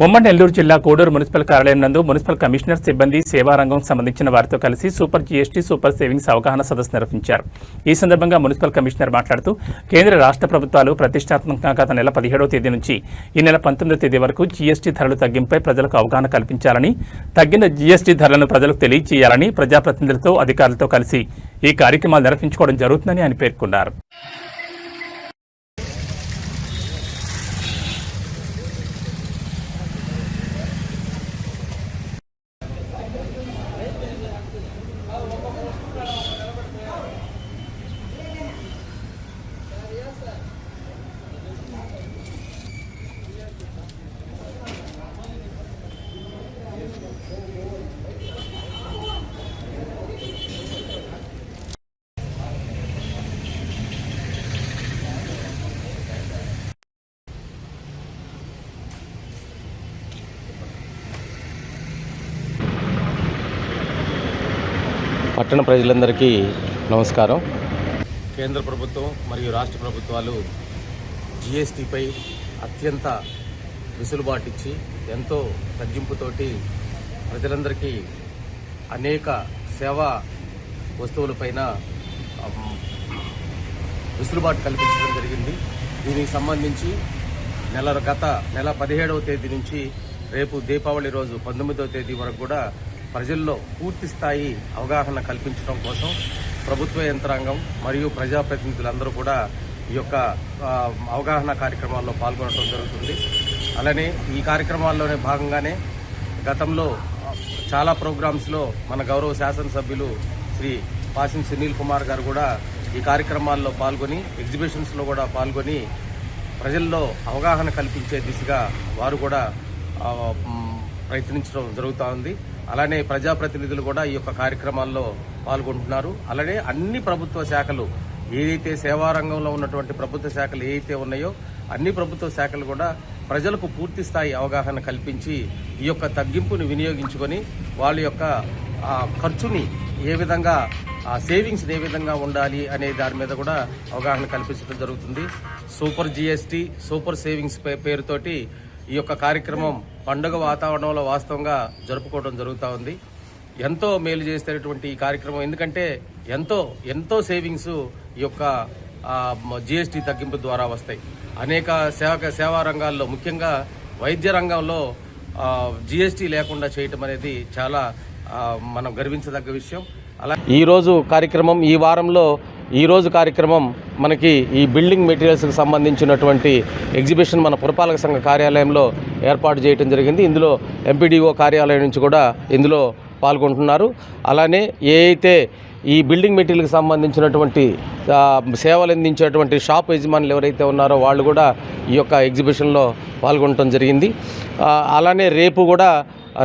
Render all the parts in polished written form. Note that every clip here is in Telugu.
ఉమ్మడి నెల్లూరు జిల్లా కోడూరు మున్సిపల్ కార్యాలయం నందు మున్సిపల్ కమిషనర్ సిబ్బంది సేవారంగం సంబంధించిన వారితో కలిసి సూపర్ జీఎస్టీ సూపర్ సేవింగ్స్ అవగాహన సదస్సు నిర్వహించారు. ఈ సందర్భంగా మున్సిపల్ కమిషనర్ మాట్లాడుతూ కేంద్ర రాష్ట్ర ప్రభుత్వాలు ప్రతిష్టాత్మకంగా గత నెల 17వ తేదీ నుంచి ఈ నెల 19వ తేదీ వరకు జీఎస్టీ ధరలు తగ్గింపై ప్రజలకు అవగాహన కల్పించాలని, తగ్గిన జీఎస్టీ ధరలను ప్రజలకు తెలియజేయాలని ప్రజాప్రతినిధులతో అధికారులతో కలిసి ఈ కార్యక్రమాలు నిర్వహించుకోవడం జరుగుతుందని ఆయన పేర్కొన్నారు. పట్టణ ప్రజలందరికీ నమస్కారం. కేంద్ర ప్రభుత్వం మరియు రాష్ట్ర ప్రభుత్వాలు జీఎస్టీపై అత్యంత వెసులుబాటు ఇచ్చి ఎంతో తగ్గింపుతోటి ప్రజలందరికీ అనేక సేవా వస్తువులపైన వెసులుబాటు కల్పించడం జరిగింది. దీనికి సంబంధించి గత నెల 17వ తేదీ నుంచి రేపు దీపావళి రోజు 19వ తేదీ వరకు కూడా ప్రజల్లో పూర్తి స్థాయి అవగాహన కల్పించడం కోసం ప్రభుత్వ యంత్రాంగం మరియు ప్రజాప్రతినిధులందరూ కూడా ఈ యొక్క అవగాహన కార్యక్రమాల్లో పాల్గొనడం జరుగుతుంది. అలానే ఈ కార్యక్రమాల్లోనే భాగంగానే గతంలో చాలా ప్రోగ్రామ్స్లో మన గౌరవ శాసనసభ్యులు శ్రీ పాసిం సునీల్ కుమార్ గారు కూడా ఈ కార్యక్రమాల్లో పాల్గొని ఎగ్జిబిషన్స్లో కూడా పాల్గొని ప్రజల్లో అవగాహన కల్పించే దిశగా వారు కూడా ప్రయత్నించడం జరుగుతూ ఉంది. అలానే ప్రజాప్రతినిధులు కూడా ఈ యొక్క కార్యక్రమాల్లో పాల్గొంటున్నారు. అలానే అన్ని ప్రభుత్వ శాఖలు ఏదైతే సేవా రంగంలో ఉన్నటువంటి ప్రభుత్వ శాఖలు ఏవైతే ఉన్నాయో అన్ని ప్రభుత్వ శాఖలు కూడా ప్రజలకు పూర్తి స్థాయి అవగాహన కల్పించి ఈ యొక్క తగ్గింపుని వినియోగించుకొని వాళ్ళ యొక్క ఖర్చుని ఏ విధంగా సేవింగ్స్ ఏ విధంగా ఉండాలి అనే దాని మీద కూడా అవగాహన కల్పించడం జరుగుతుంది. సూపర్ జీఎస్టీ సూపర్ సేవింగ్స్ పేరుతోటి ఈ యొక్క కార్యక్రమం పండుగ వాతావరణంలో వాస్తవంగా జరుపుకోవడం జరుగుతూ ఉంది. ఎంతో మేలు చేసేటటువంటి ఈ కార్యక్రమం, ఎందుకంటే ఎంతో సేవింగ్స్ ఈ యొక్క జీఎస్టీ తగ్గింపు ద్వారా వస్తాయి. అనేక సేవా రంగాల్లో ముఖ్యంగా వైద్య రంగంలో జీఎస్టీ లేకుండా చేయటం అనేది చాలా మనం గర్వించదగ్గ విషయం. అలా ఈరోజు కార్యక్రమం మనకి ఈ బిల్డింగ్ మెటీరియల్స్కి సంబంధించినటువంటి ఎగ్జిబిషన్ మన పురపాలక సంఘ కార్యాలయంలో ఏర్పాటు చేయడం జరిగింది. ఇందులో ఎంపీడీఓ కార్యాలయం నుంచి కూడా ఇందులో పాల్గొంటున్నారు. అలానే అయితే ఈ బిల్డింగ్ మెటీరియల్కి సంబంధించినటువంటి సేవలు అందించేటువంటి షాప్ యజమానులు ఎవరైతే ఉన్నారో వాళ్ళు కూడా ఈ యొక్క ఎగ్జిబిషన్లో పాల్గొనడం జరిగింది. అలానే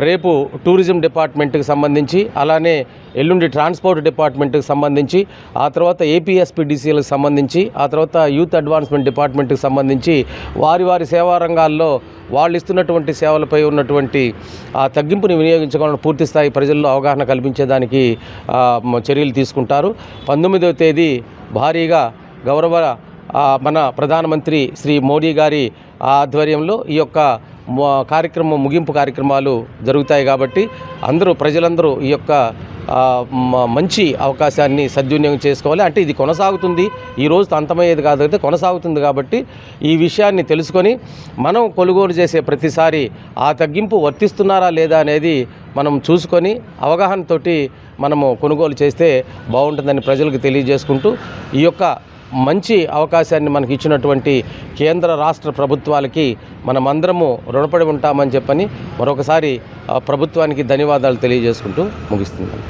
రేపు టూరిజం డిపార్ట్మెంట్కి సంబంధించి, అలానే ఎల్లుండి ట్రాన్స్పోర్ట్ డిపార్ట్మెంట్కి సంబంధించి, ఆ తర్వాత ఏపీఎస్పీడీసీలకు సంబంధించి, ఆ తర్వాత యూత్ అడ్వాన్స్మెంట్ డిపార్ట్మెంట్కి సంబంధించి వారి సేవా రంగాల్లో వాళ్ళు ఇస్తున్నటువంటి సేవలపై ఉన్నటువంటి ఆ తగ్గింపుని వినియోగించుకోవాలని పూర్తి స్థాయి ప్రజల్లో అవగాహన కల్పించేదానికి చర్యలు తీసుకుంటారు. 19వ తేదీ భారీగా గౌరవ మన ప్రధానమంత్రి శ్రీ మోడీ గారి ఆధ్వర్యంలో ఈ యొక్క కార్యక్రమం ముగింపు కార్యక్రమాలు జరుగుతాయి. కాబట్టి ప్రజలందరూ ఈ యొక్క మంచి అవకాశాన్ని సద్వినియోగం చేసుకోవాలి. అంటే ఇది కొనసాగుతుంది, ఈ రోజుతో అంతమయ్యేది కాదు, అయితే కొనసాగుతుంది. కాబట్టి ఈ విషయాన్ని తెలుసుకొని మనం కొనుగోలు చేసే ప్రతిసారి ఆ తగ్గింపు వర్తిస్తున్నారా లేదా అనేది మనం చూసుకొని అవగాహనతోటి మనము కొనుగోలు చేస్తే బాగుంటుందని ప్రజలకు తెలియజేసుకుంటూ ఈ యొక్క మంచి అవకాశాన్ని మనకి ఇచ్చినటువంటి కేంద్ర రాష్ట్ర ప్రభుత్వాలకి మనమందరము రుణపడి ఉంటామని చెప్పని మరొకసారి ప్రభుత్వానికి ధన్యవాదాలు తెలియజేసుకుంటూ ముగిస్తున్నాం.